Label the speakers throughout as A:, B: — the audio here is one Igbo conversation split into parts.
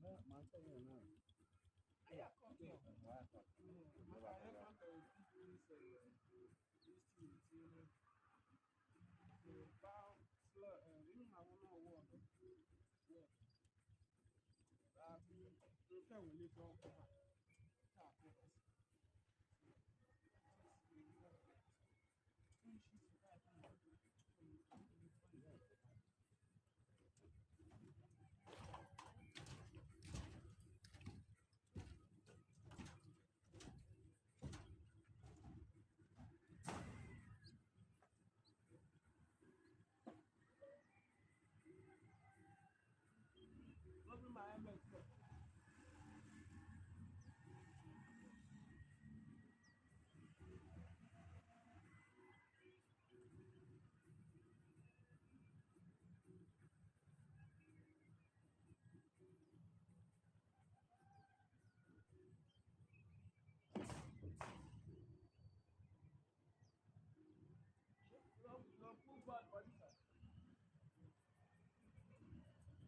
A: No, man, say you know.
B: I come here.
A: Why not?
B: Maka I want to this thing, bow slow, even I want to walk. Walk. You can really go over. Tap it. Not be my helmet. You put bad body sir.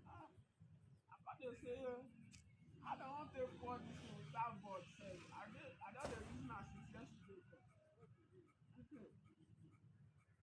B: Ah, I can't say I don't want to pour this thing without God sef. I